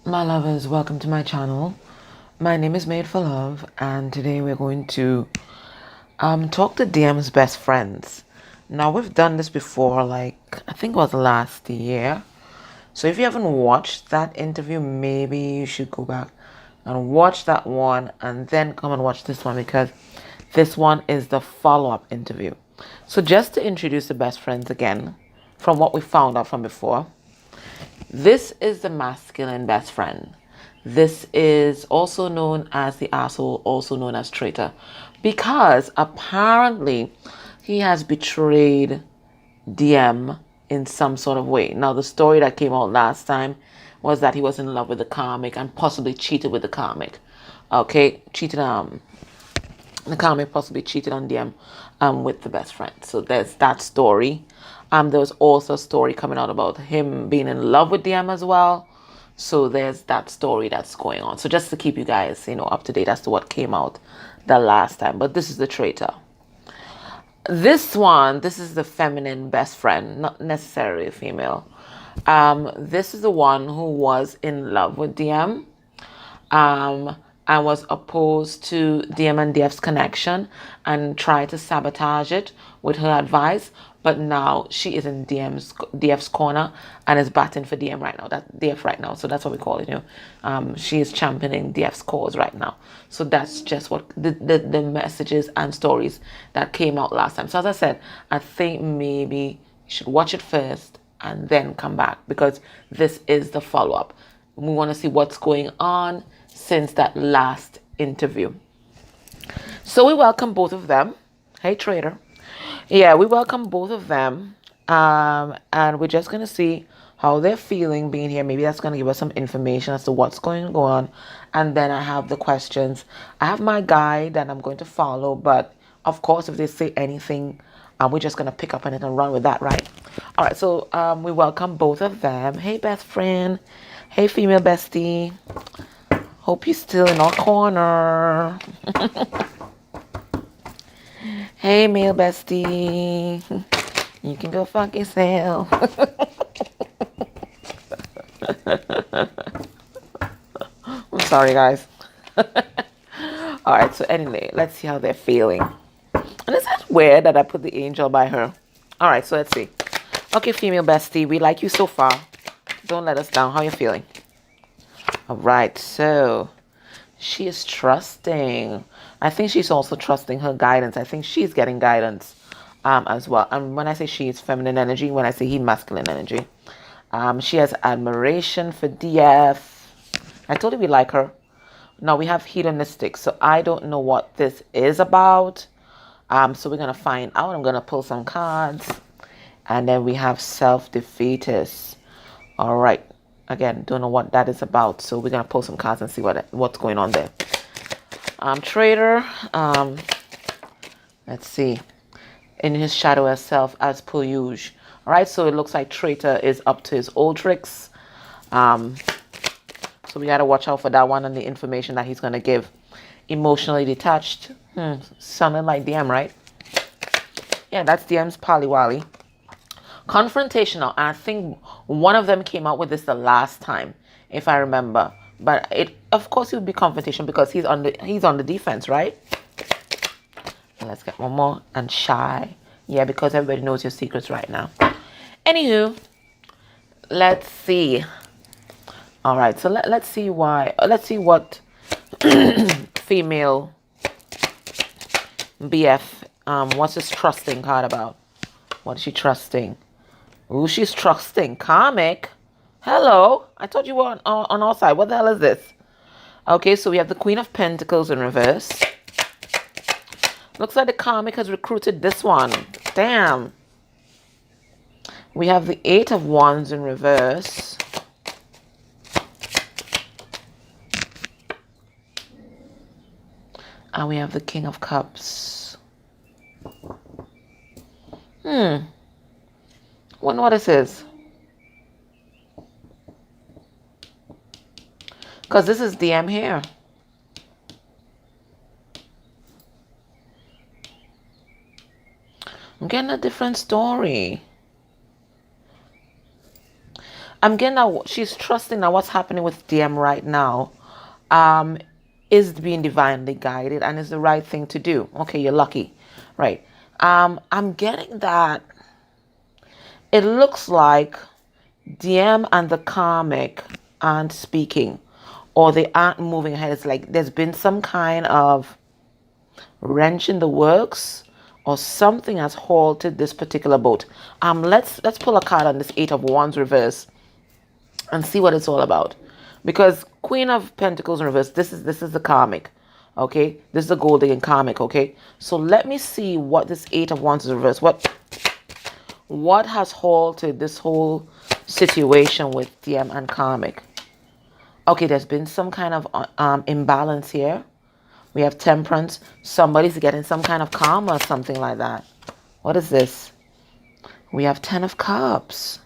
My lovers, welcome to my channel. My name is Made for Love, and today we're going to talk to DM's best friends. Now, we've done this before, like I think it was last year. So if you haven't watched that interview, maybe you should go back and watch that one and then come and watch this one, because this one is the follow-up interview. So just to introduce the best friends again, from what we found out from before, this is the masculine best friend. This is also known as the asshole, also known as traitor, because apparently he has betrayed DM in some sort of way. Now, the story that came out last time was that he was in love with the karmic and possibly cheated with the karmic. Okay, the karmic possibly cheated on DM with the best friend. So there's that story. There was also a story coming out about him being in love with DM as well. So there's that story that's going on. So just to keep you guys, up to date as to what came out the last time. But this is the traitor. This is the feminine best friend, not necessarily a female. This is the one who was in love with DM. And was opposed to DM and DF's connection and tried to sabotage it with her advice. But now she is in DF's corner and is batting for DM right now. That DF right now. So that's what we call it. She is championing DF's cause right now. So that's just what the messages and stories that came out last time. So as I said, I think maybe you should watch it first and then come back, because this is the follow-up. We want to see what's going on since that last interview. So we welcome both of them. Hey, trader. Yeah, we welcome both of them. And we're just going to see how they're feeling being here. Maybe that's going to give us some information as to what's going on. And then I have the questions. I have my guide that I'm going to follow. But of course, if they say anything, we're just going to pick up on it and run with that, right? All right, so we welcome both of them. Hey, best friend. Hey, female bestie. Hope you're still in our corner. Hey, male bestie. You can go fuck yourself. I'm sorry, guys. All right, so anyway, let's see how they're feeling. And is that weird that I put the angel by her? All right, so let's see. Okay, female bestie, we like you so far. Don't let us down. How are you feeling? All right, so she is trusting. I think she's also trusting her guidance. I think she's getting guidance as well. And when I say she, it's feminine energy. When I say he, masculine energy. She has admiration for DF. I told you we like her. Now we have hedonistic. So I don't know what this is about. So we're going to find out. I'm going to pull some cards. And then we have self-defeatist. All right. Again, don't know what that is about. So we're going to pull some cards and see what's going on there. Trader. Let's see. In his shadow as self as per usual. All right. So it looks like traitor is up to his old tricks. So we got to watch out for that one and the information that he's going to give. Emotionally detached. Sounding like DM, right? Yeah, that's DM's Poliwali. Confrontational. I think one of them came out with this the last time, if I remember. But of course, it would be confrontation because he's on the defense, right? And let's get one more. And shy. Yeah, because everybody knows your secrets right now. Anywho, let's see. All right, so let's see why. Let's see what female BF. What's this trusting card about? What is she trusting? Ooh, she's trusting. Karmic. Hello. I thought you were on our side. What the hell is this? Okay, so we have the Queen of Pentacles in reverse. Looks like the Karmic has recruited this one. Damn. We have the Eight of Wands in reverse. And we have the King of Cups. Wonder what this is. Because this is DM here. I'm getting a different story. I'm getting that she's trusting that what's happening with DM right now um, is being divinely guided and is the right thing to do. Okay, you're lucky, right? I'm getting that it looks like DM and the karmic aren't speaking or they aren't moving ahead. It's like there's been some kind of wrench in the works or something has halted this particular boat. Let's pull a card on this Eight of Wands reverse and see what it's all about. Because Queen of Pentacles in reverse, this is the karmic. Okay? This is the gold digging karmic, okay? So let me see what this Eight of Wands is reverse. What has halted this whole situation with DM and karmic? Okay, there's been some kind of imbalance here. We have Temperance. Somebody's getting some kind of karma or something like that. What is this? We have Ten of Cups.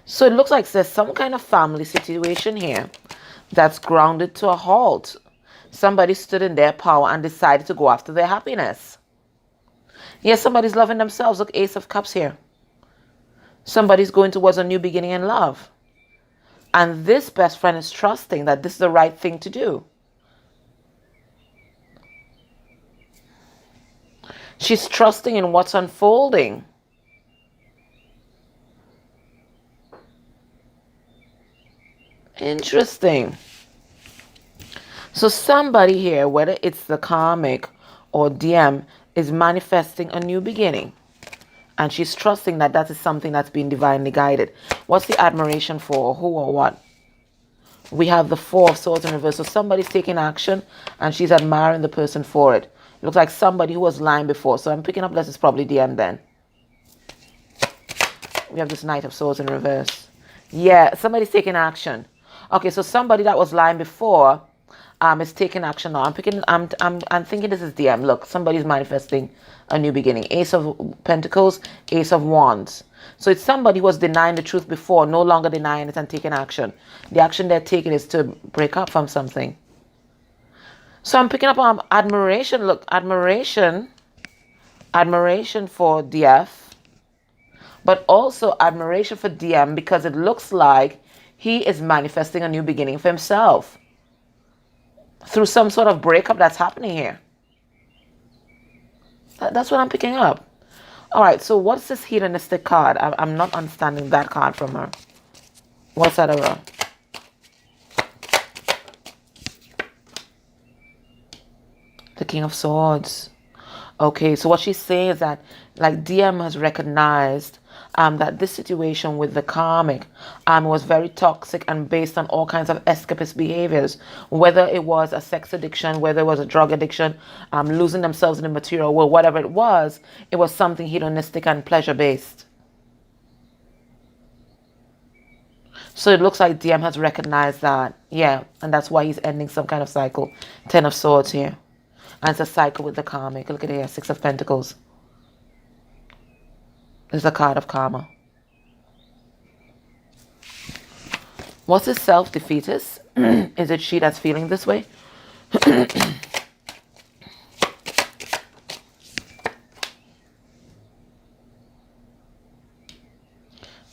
So it looks like there's some kind of family situation here that's grounded to a halt. Somebody stood in their power and decided to go after their happiness. Yes, somebody's loving themselves. Look, Ace of Cups here. Somebody's going towards a new beginning in love. And this best friend is trusting that this is the right thing to do. She's trusting in what's unfolding. Interesting. So somebody here, whether it's the karmic or DM, is manifesting a new beginning. And she's trusting that that is something that's being divinely guided. What's the admiration for? Who or what? We have the Four of Swords in reverse. So somebody's taking action and she's admiring the person for it. It looks like somebody who was lying before. So I'm picking up this is probably DM then. We have this Knight of Swords in reverse. Yeah, somebody's taking action. Okay, so somebody that was lying before is taking action now. I'm thinking this is DM. Look, somebody's manifesting a new beginning. Ace of Pentacles, Ace of Wands. So it's somebody who was denying the truth before, no longer denying it and taking action. The action they're taking is to break up from something. So I'm picking up admiration. Look, admiration for DF, but also admiration for DM because it looks like he is manifesting a new beginning for himself through some sort of breakup that's happening here. That's what I'm picking up. All right, so what's this hedonistic card? I'm not understanding that card from her. What's that about? The King of Swords. Okay, so what she's saying is that, like, DM has recognized that this situation with the karmic was very toxic and based on all kinds of escapist behaviors, whether it was a sex addiction, whether it was a drug addiction, losing themselves in the material world, whatever it was something hedonistic and pleasure-based. So it looks like DM has recognized that, yeah, and that's why he's ending some kind of cycle. Ten of Swords here. And it's a cycle with the karmic. Look at here, Six of Pentacles. There's a card of karma. What's his self-defeatist? Is it she that's feeling this way?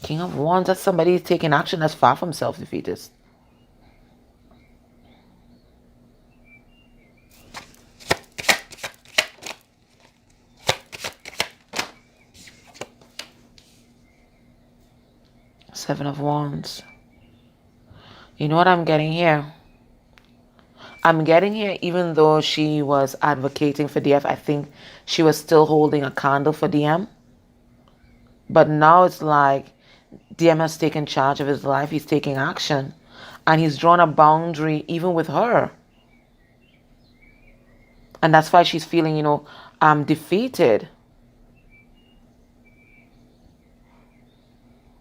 King of Wands, that's somebody taking action that's far from self-defeatist. Seven of Wands. You know what I'm getting here? I'm getting here, even though she was advocating for DF, I think she was still holding a candle for DM. But now it's like DM has taken charge of his life. He's taking action. And he's drawn a boundary even with her. And that's why she's feeling, you know, defeated.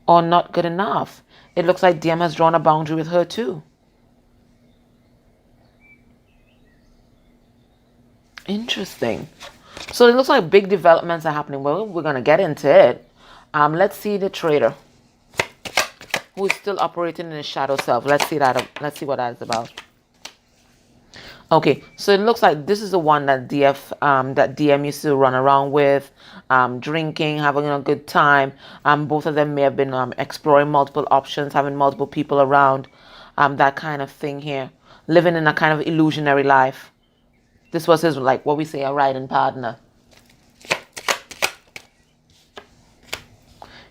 Or not good enough. It looks like DM has drawn a boundary with her too. Interesting. So it looks like big developments are happening. Well, we're going to get into it. Let's see the trader who is still operating in his shadow self. Let's see that. Let's see what that is about. Okay, so it looks like this is the one that that DM used to run around with, drinking, having a good time. Both of them may have been exploring multiple options, having multiple people around, that kind of thing here, living in a kind of illusionary life. This was his, like what we say, a riding partner.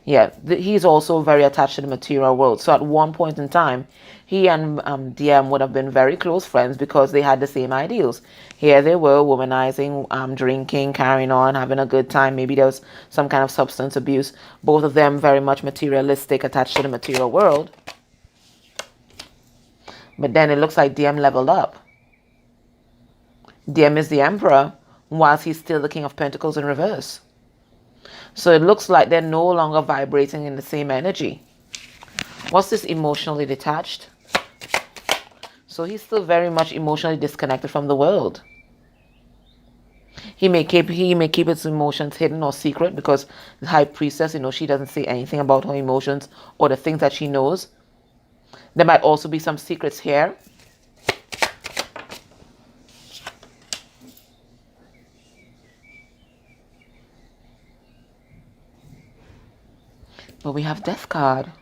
Yeah, he's also very attached to the material world. So at one point in time, he and DM would have been very close friends because they had the same ideals. Here they were, womanizing, drinking, carrying on, having a good time. Maybe there was some kind of substance abuse. Both of them very much materialistic, attached to the material world. But then it looks like DM leveled up. DM is the emperor, whilst he's still the king of pentacles in reverse. So it looks like they're no longer vibrating in the same energy. What's this emotionally detached? So he's still very much emotionally disconnected from the world. He may keep his emotions hidden or secret because the high priestess, she doesn't say anything about her emotions or the things that she knows. There might also be some secrets here. But we have Death card.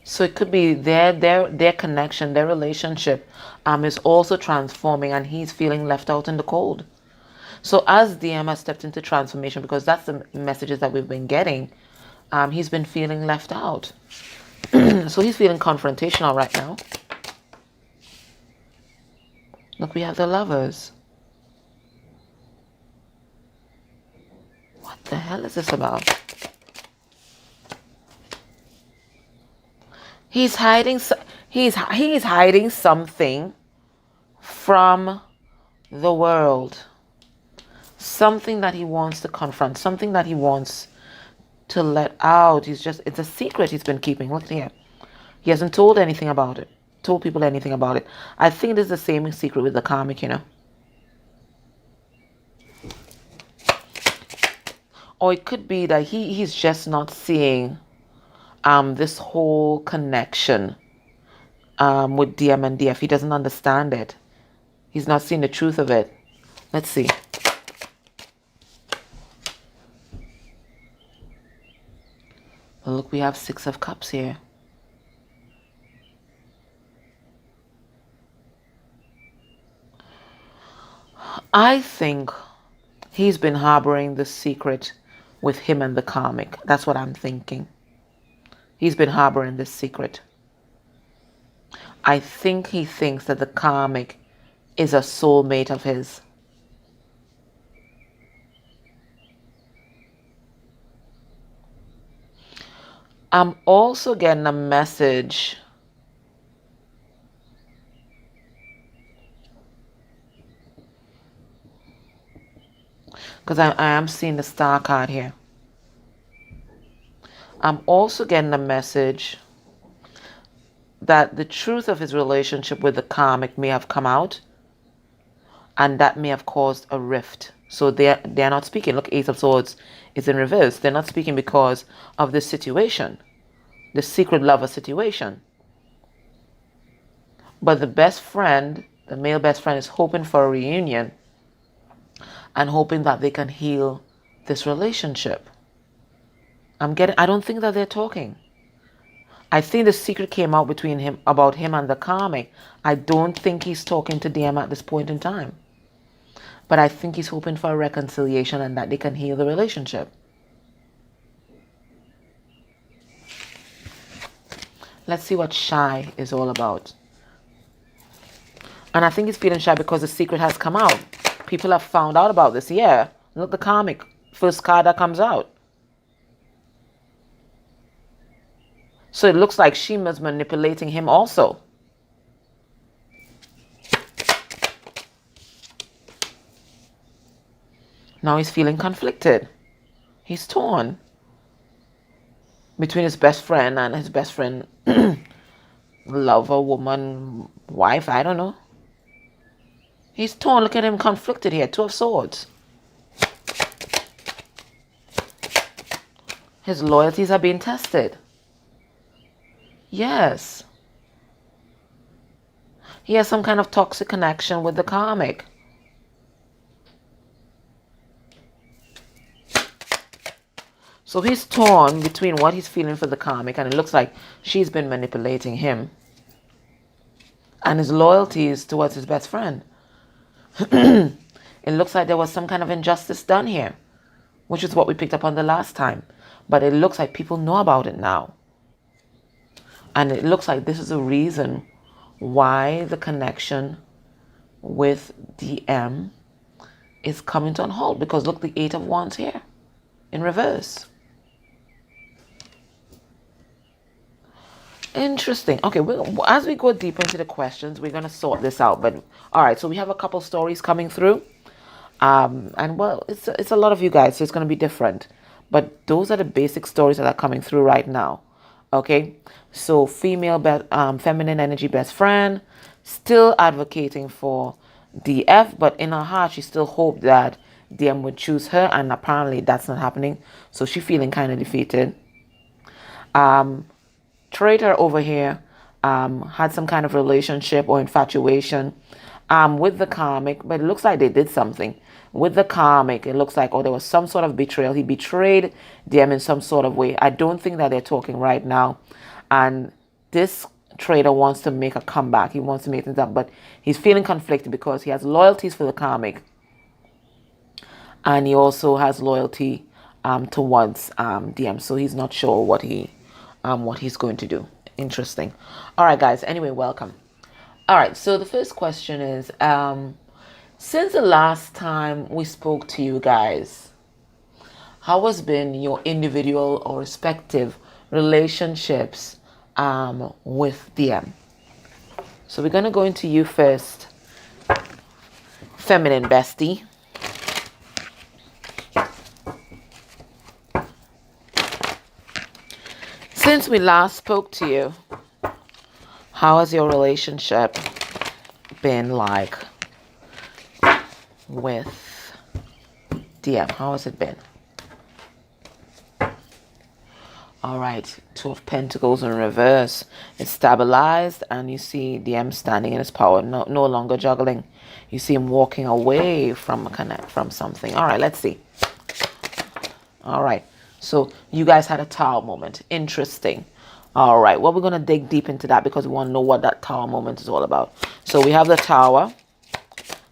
So it could be their connection, their relationship is also transforming, and he's feeling left out in the cold. So as DM has stepped into transformation, because that's the messages that we've been getting, he's been feeling left out. So he's feeling confrontational right now. Look, we have the Lovers. What the hell is this about? He's hiding something from the world. Something that he wants to confront, something that he wants to let out. It's a secret he's been keeping. Look here. He hasn't told people anything about it. I think this is the same secret with the karmic, Or it could be that he's just not seeing this whole connection with DM and DF. He doesn't understand it. He's not seeing the truth of it. Let's see. Well, look, we have 6 of Cups here. I think he's been harboring this secret with him and the karmic. That's what I'm thinking. He's been harboring this secret. I think he thinks that the karmic is a soulmate of his. I'm also getting a message because I am seeing the Star card here. I'm also getting a message that the truth of his relationship with the karmic may have come out, and that may have caused a rift. So they're not speaking. Look, Ace of Swords is in reverse. They're not speaking because of this situation, the secret lover situation. But the best friend, the male best friend, is hoping for a reunion and hoping that they can heal this relationship. I don't think that they're talking. I think the secret came out about him and the karmic. I don't think he's talking to DM at this point in time. But I think he's hoping for a reconciliation and that they can heal the relationship. Let's see what shy is all about. And I think he's feeling shy because the secret has come out. People have found out about this. Yeah. Look, the karmic. First card that comes out. So it looks like she was manipulating him also. Now he's feeling conflicted. He's torn between his best friend and his best friend, lover, woman, wife, I don't know. He's torn. Look at him conflicted here. 2 of Swords. His loyalties are being tested. Yes. He has some kind of toxic connection with the karmic. So he's torn between what he's feeling for the karmic, and it looks like she's been manipulating him, and his loyalty is towards his best friend. It looks like there was some kind of injustice done here, which is what we picked up on the last time. But it looks like people know about it now. And it looks like this is the reason why the connection with DM is coming to a halt. Because look, the 8 of Wands here in reverse. Interesting. Okay, as we go deeper into the questions, we're going to sort this out. But all right, so we have a couple stories coming through. And well, it's a lot of you guys, so it's going to be different. But those are the basic stories that are coming through right now. Okay, so feminine energy best friend, still advocating for DF, but in her heart, she still hoped that DM would choose her, and apparently that's not happening. So she's feeling kind of defeated. Traitor over here had some kind of relationship or infatuation with the karmic, but it looks like they did something. With the karmic, it looks like, there was some sort of betrayal. He betrayed them in some sort of way. I don't think that they're talking right now. And this trader wants to make a comeback. He wants to make things up, but he's feeling conflicted because he has loyalties for the karmic. And he also has loyalty towards DM. So he's not sure what he's going to do. Interesting. All right, guys. Anyway, welcome. All right. So the first question is, since the last time we spoke to you guys, how has been your individual or respective relationships with DM? So we're going to go into you first, feminine bestie. Since we last spoke to you, how has your relationship been like with DM? How has it been? All right, 2 of Pentacles in reverse. It's stabilized, and you see DM standing in his power, no longer juggling. You see him walking away from something. All right, let's see. All right, so you guys had a tower moment. Interesting. All right, well, we're going to dig deep into that because we want to know what that tower moment is all about. So we have the tower.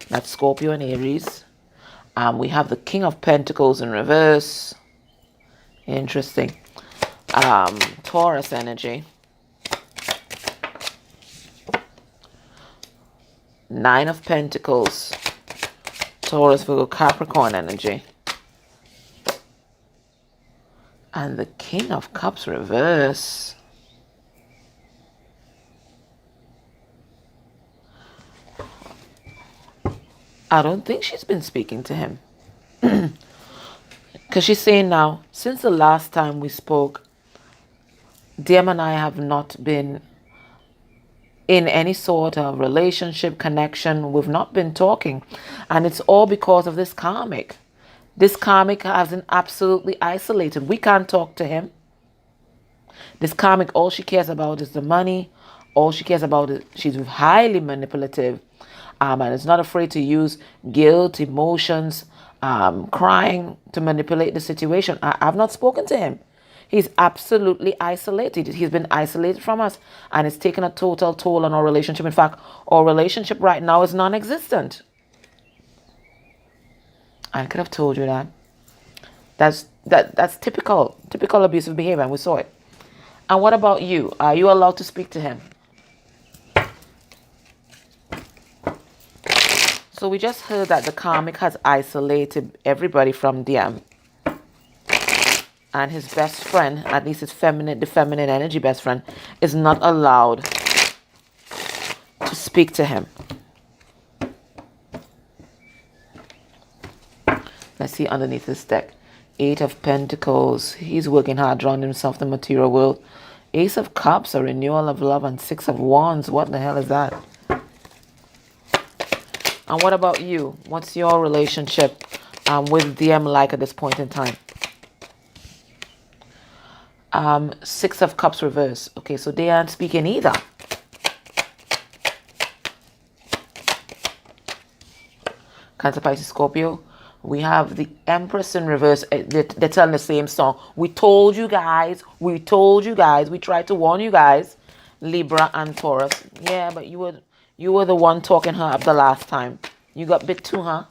That's Scorpio and Aries. We have the King of Pentacles in reverse. Interesting. Taurus energy. 9 of Pentacles. Taurus, Virgo, Capricorn energy. And the King of Cups reverse. I don't think she's been speaking to him. Because she's saying now, since the last time we spoke, DM and I have not been in any sort of relationship, connection. We've not been talking. And it's all because of this karmic. This karmic has been absolutely isolated. We can't talk to him. This karmic, all she cares about is the money. All she cares about is she's highly manipulative. And is not afraid to use guilt, emotions, crying to manipulate the situation. I've not spoken to him. He's absolutely isolated. He's been isolated from us, and it's taken a total toll on our relationship. In fact, our relationship right now is non-existent. I could have told you that. That's typical abusive behavior, and we saw it. And what about you? Are you allowed to speak to him? So we just heard that the karmic has isolated everybody from DM. And his best friend, at least the feminine energy best friend, is not allowed to speak to him. Let's see underneath this deck. 8 of Pentacles. He's working hard, drawing himself the material world. Ace of Cups, a renewal of love, and 6 of Wands. What the hell is that? And what about you? What's your relationship with DM like at this point in time? 6 of Cups reverse. Okay, so they aren't speaking either. Cancer, Pisces, Scorpio. We have the Empress in reverse. They're telling the same song. We told you guys. We told you guys. We tried to warn you guys. Libra and Taurus. Yeah, but you were the one talking her up the last time. You got bit too, huh?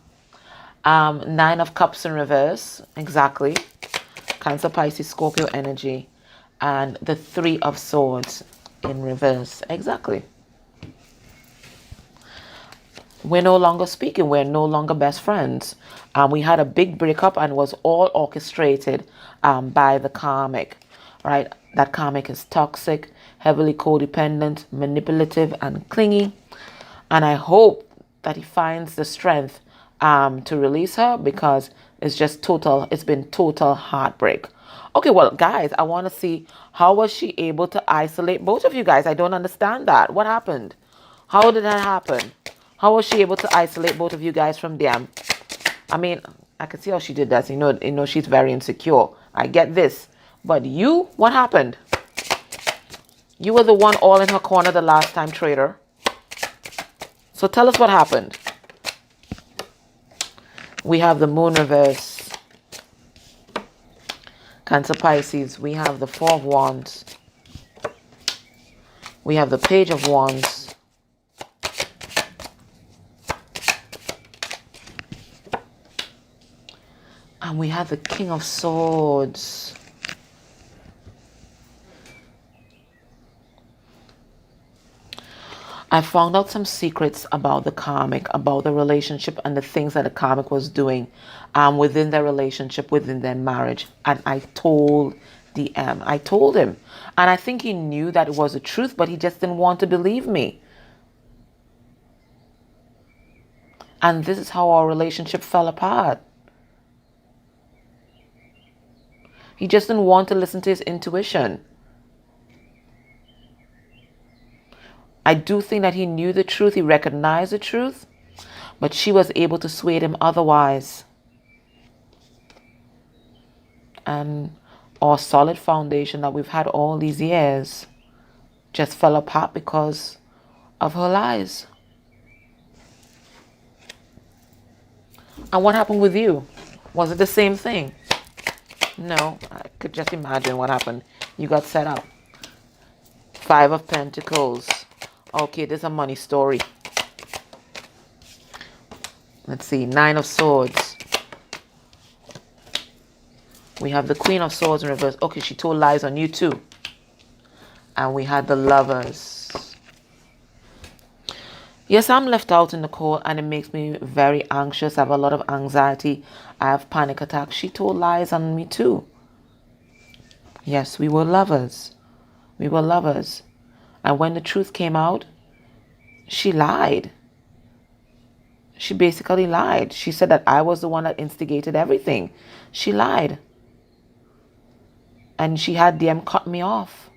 Nine of Cups in reverse. Exactly. Cancer, Pisces, Scorpio energy. And the Three of Swords in reverse. Exactly. We're no longer speaking. We're no longer best friends. We had a big breakup and was all orchestrated by the karmic, right? That karmic is toxic, heavily codependent, manipulative, and clingy. And I hope that he finds the strength to release her, because it's been total heartbreak. Okay, well, guys, I want to see, how was she able to isolate both of you guys? I don't understand that. What happened? How did that happen? How was she able to isolate both of you guys from them? I mean, I can see how she did that. You know, she's very insecure. I get this. But you, what happened? You were the one all in her corner the last time, traitor. So tell us what happened. We have the Moon reverse. Cancer, Pisces. We have the Four of Wands. We have the Page of Wands. And we have the King of Swords. I found out some secrets about the karmic, about the relationship and the things that the karmic was doing within their relationship, within their marriage. And I told DM. I told him. And I think he knew that it was the truth, but he just didn't want to believe me. And this is how our relationship fell apart. He just didn't want to listen to his intuition. I do think that he knew the truth. He recognized the truth. But she was able to sway him otherwise. And our solid foundation that we've had all these years just fell apart because of her lies. And what happened with you? Was it the same thing? No, I could just imagine what happened. You got set up. Five of Pentacles. Okay, there's a money story. Let's see. Nine of Swords. We have the Queen of Swords in reverse. Okay, she told lies on you too. And we had the Lovers. Yes, I'm left out in the cold and it makes me very anxious. I have a lot of anxiety. I have panic attacks. She told lies on me too. Yes, we were lovers. We were lovers. And when the truth came out, she lied. She basically lied. She said that I was the one that instigated everything. She lied. And she had them cut me off.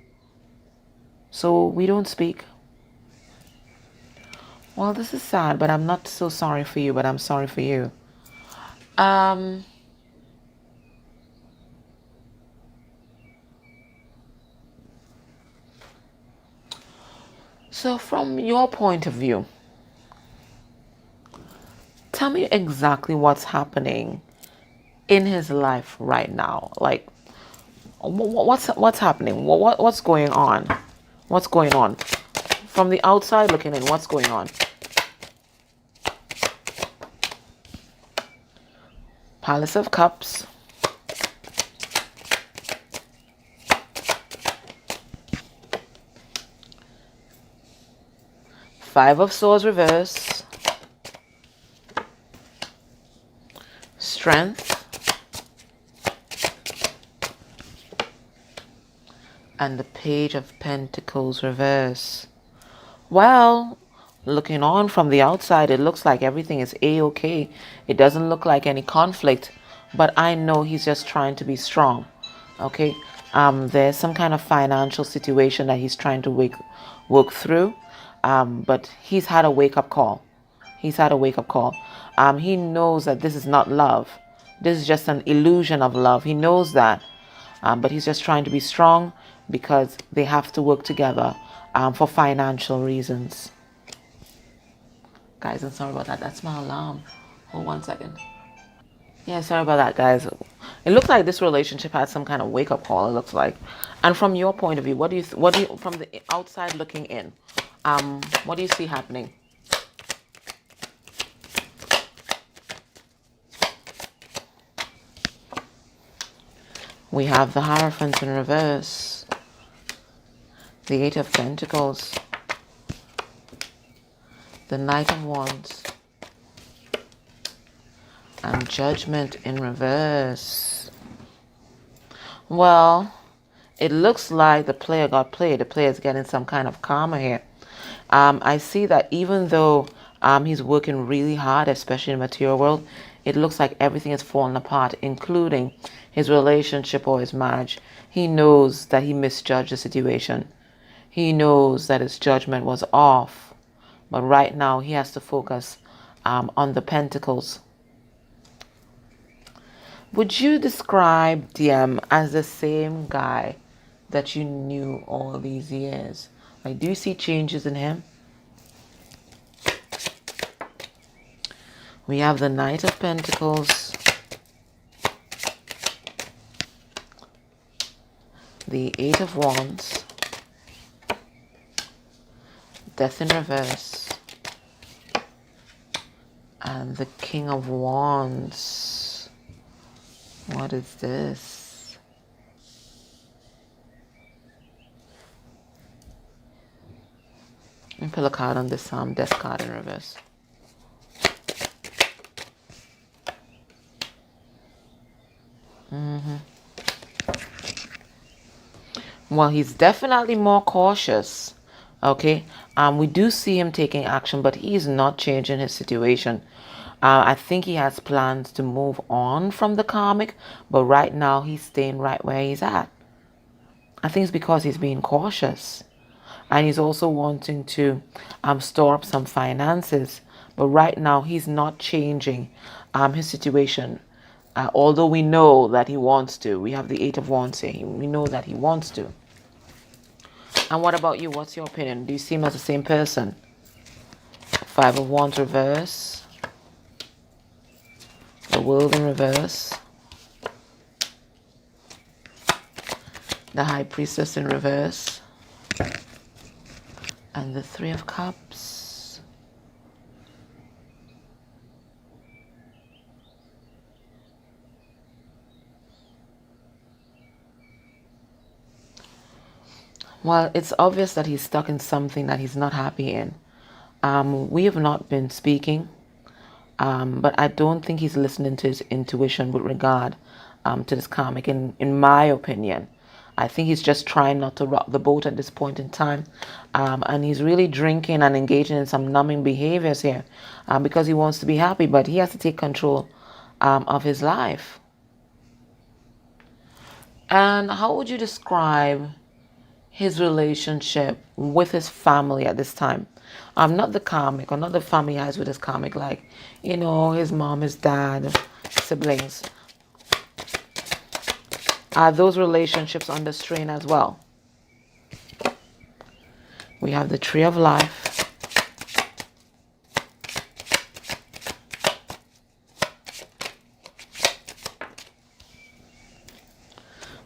So we don't speak. Well, this is sad, but I'm not so sorry for you, but I'm sorry for you. So from your point of view, tell me exactly what's happening in his life right now. Like, what's happening? What's going on? What's going on? From the outside looking in, what's going on? Palace of Cups. Five of Swords reverse. Strength. And the Page of Pentacles reverse. Well, looking on from the outside, it looks like everything is a-okay. It doesn't look like any conflict, but I know he's just trying to be strong. Okay, there's some kind of financial situation that he's trying to work through, but he's had a wake-up call. He's had a wake-up call. He knows that this is not love. This is just an illusion of love. He knows that, but he's just trying to be strong because they have to work together for financial reasons. Guys, I'm sorry about that. That's my alarm. Hold 1 second. Yeah, sorry about that, guys. It looks like this relationship had some kind of wake-up call. It looks like, and from your point of view, what do you, from the outside looking in, what do you see happening? We have the Hierophant in reverse, the Eight of Pentacles, the Knight of Wands, and Judgment in reverse. Well, it looks like the player got played. The player is getting some kind of karma here. I see that even though he's working really hard, especially in the material world, it looks like everything is falling apart, including his relationship or his marriage. He knows that he misjudged the situation. He knows that his judgment was off. But right now, he has to focus on the pentacles. Would you describe DM as the same guy that you knew all these years? Like, do you see changes in him? We have the Knight of Pentacles, the Eight of Wands, Death in reverse, and the King of Wands. What is this? Let me pull a card on this Death card in reverse. Well, he's definitely more cautious. Okay. We do see him taking action, but he's not changing his situation. I think he has plans to move on from the karmic, but right now he's staying right where he's at. I think it's because he's being cautious. And he's also wanting to store up some finances. But right now he's not changing his situation. Although we know that he wants to. We have the Eight of Wands here. We know that he wants to. And what about you? What's your opinion? Do you see him as the same person? Five of Wands reverse. The World in reverse. The High Priestess in reverse. And the Three of Cups. Well, it's obvious that he's stuck in something that he's not happy in. We have not been speaking, but I don't think he's listening to his intuition with regard to this karmic, in my opinion. I think he's just trying not to rock the boat at this point in time. And he's really drinking and engaging in some numbing behaviors here because he wants to be happy, but he has to take control of his life. And how would you describe his relationship with his family at this time? Not the karmic, or not the family he has with his karmic, like, you know, his mom, his dad, siblings. Are those relationships under strain as well? We have the Tree of Life.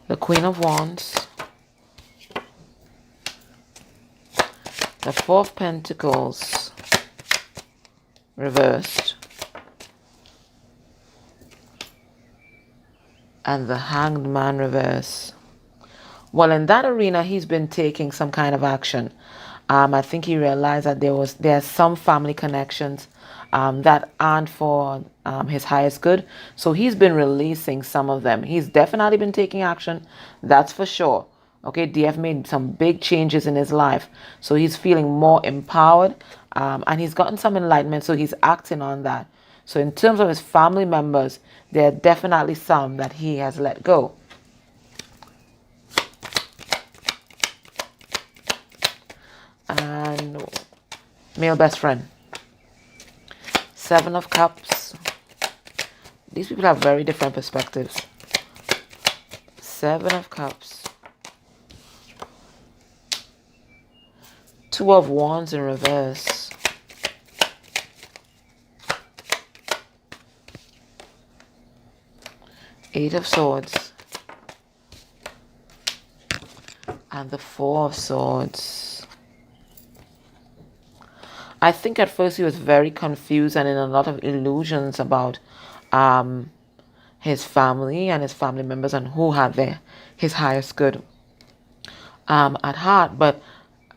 The Queen of Wands. The Four of Pentacles reversed. And the Hanged Man reverse. Well, in that arena, he's been taking some kind of action. I think he realized that there are some family connections that aren't for his highest good. So he's been releasing some of them. He's definitely been taking action. That's for sure. Okay, DF made some big changes in his life. So he's feeling more empowered and he's gotten some enlightenment. So he's acting on that. So in terms of his family members, there are definitely some that he has let go. And male best friend. Seven of Cups. These people have very different perspectives. Seven of Cups. Two of Wands in reverse. Eight of Swords. And the Four of Swords. I think at first he was very confused and in a lot of illusions about his family and his family members and who had his highest good at heart. But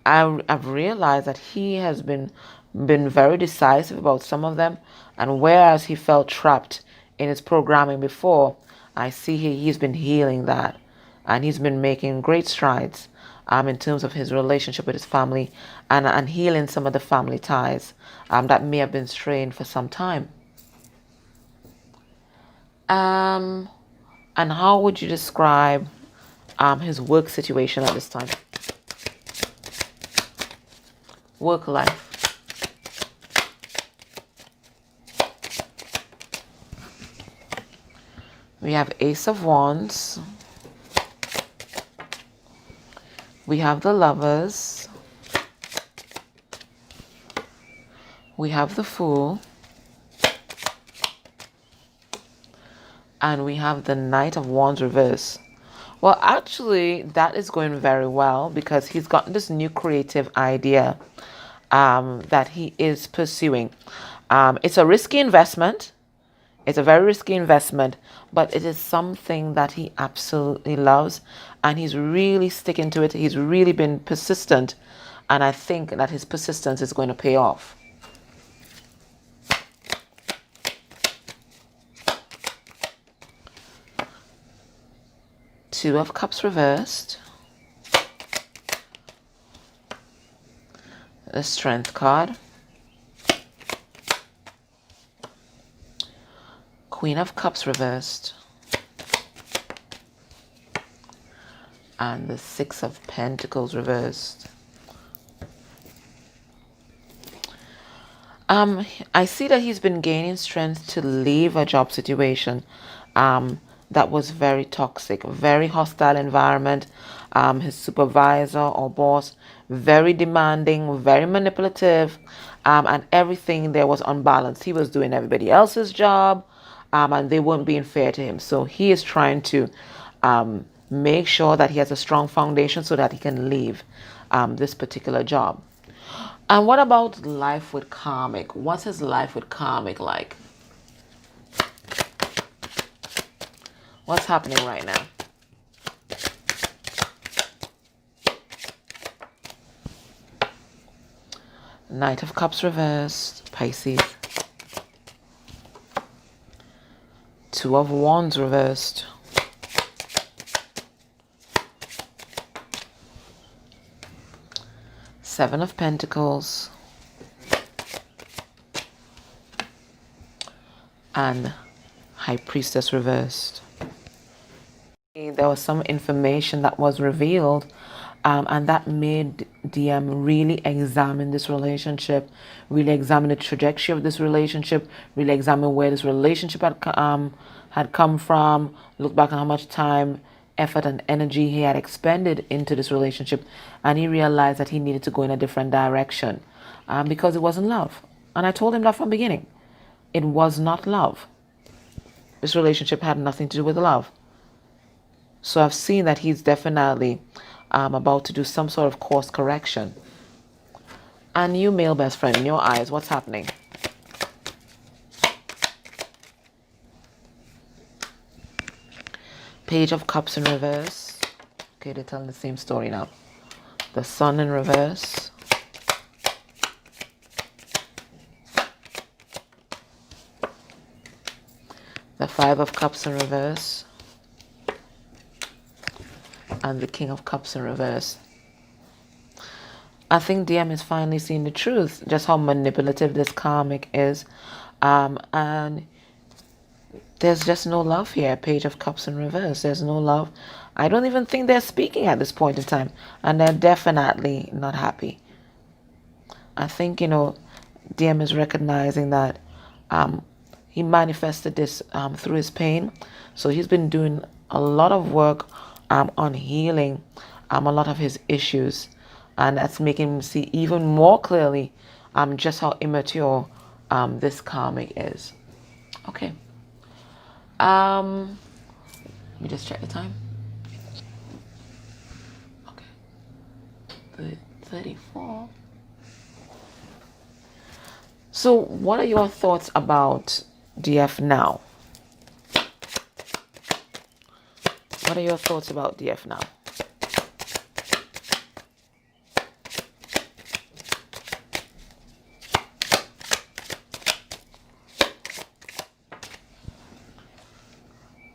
I've realized that he has been very decisive about some of them, and whereas he felt trapped in his programming before, I see he's been healing that, and he's been making great strides in terms of his relationship with his family, and healing some of the family ties that may have been strained for some time. And how would you describe his work situation at this time? Work life. We have Ace of Wands. We have the Lovers. We have the Fool. And we have the Knight of Wands reverse. Well, actually, that is going very well because he's gotten this new creative idea that he is pursuing. It's a risky investment. It's a very risky investment, but it is something that he absolutely loves, and he's really sticking to it. He's really been persistent, and I think that his persistence is going to pay off. Two of Cups reversed. The Strength card. Queen of Cups reversed. And the Six of Pentacles reversed. I see that he's been gaining strength to leave a job situation that was very toxic, very hostile environment. His supervisor or boss, very demanding, very manipulative, and everything there was unbalanced. He was doing everybody else's job, and they weren't being fair to him. So he is trying to make sure that he has a strong foundation so that he can leave this particular job. And what about life with Karmic? What's his life with Karmic like? What's happening right now? Knight of Cups reversed, Pisces. Two of Wands reversed. Seven of Pentacles. And High Priestess reversed. There was some information that was revealed and that made DM really examine this relationship, really examine the trajectory of this relationship, really examine where this relationship had come from, look back on how much time, effort, and energy he had expended into this relationship, and he realized that he needed to go in a different direction because it wasn't love. And I told him that from the beginning. It was not love. This relationship had nothing to do with love. So I've seen that he's definitely about to do some sort of course correction. And you, male best friend, in your eyes, what's happening? Page of Cups in reverse. Okay, they're telling the same story now. The Sun in reverse. The Five of Cups in reverse. And the King of Cups in reverse. I think DM is finally seeing the truth, just how manipulative this Karmic is. And there's just no love here. Page of Cups in reverse. There's no love. I don't even think they're speaking at this point in time. And they're definitely not happy. I think, DM is recognizing that he manifested this through his pain. So he's been doing a lot of work on healing a lot of his issues, and that's making him see even more clearly just how immature this Karmic is. Okay. Let me just check the time. Okay. 34. So what are your thoughts about DF now? What are your thoughts about DF now?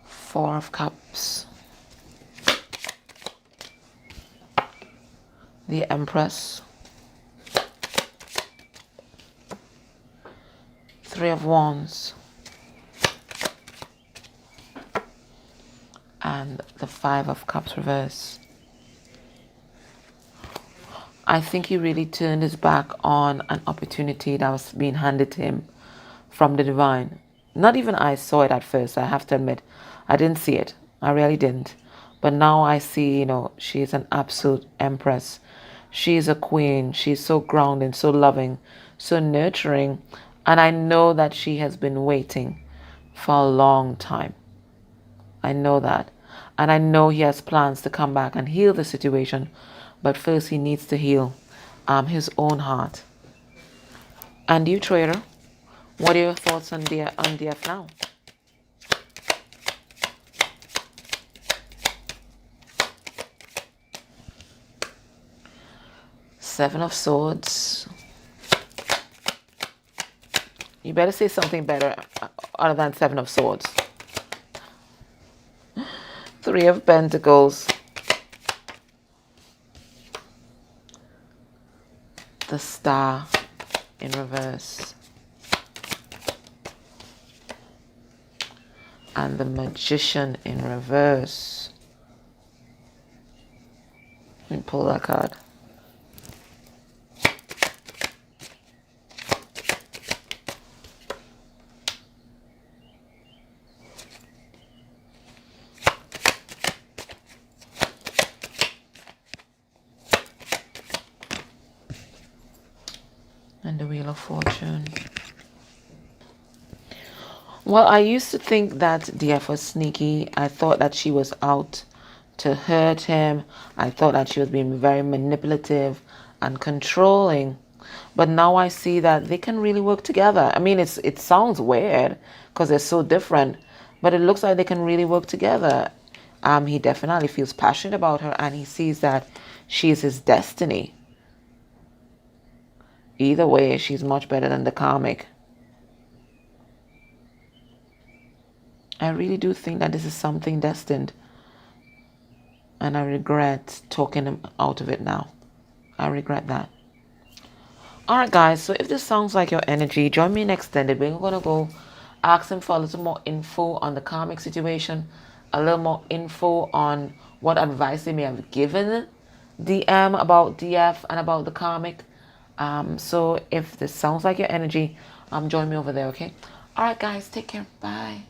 Four of Cups. The Empress. Three of Wands. And the Five of Cups reverse. I think he really turned his back on an opportunity that was being handed to him from the divine. Not even I saw it at first, I have to admit. I didn't see it. I really didn't. But now I see, she's an absolute empress. She's a queen. She's so grounded, so loving, so nurturing. And I know that she has been waiting for a long time. I know that. And I know he has plans to come back and heal the situation. But first he needs to heal his own heart. And you, trader, what are your thoughts on DF now? Seven of Swords. You better say something better other than Seven of Swords. Three of Pentacles. The Star in reverse. And the Magician in reverse. Let me pull that card. And the Wheel of Fortune. Well, I used to think that DF was sneaky. I thought that she was out to hurt him. I thought that she was being very manipulative and controlling. But now I see that they can really work together. I mean, it sounds weird because they're so different, but it looks like they can really work together. He definitely feels passionate about her, and he sees that she's his destiny. Either way, she's much better than the karmic. I really do think that this is something destined. And I regret talking him out of it now. I regret that. Alright guys, so if this sounds like your energy, join me in Extended. We're going to go ask him for a little more info on the karmic situation. A little more info on what advice they may have given DM about DF and about the karmic. So if this sounds like your energy, join me over there, okay? Alright guys, take care. Bye.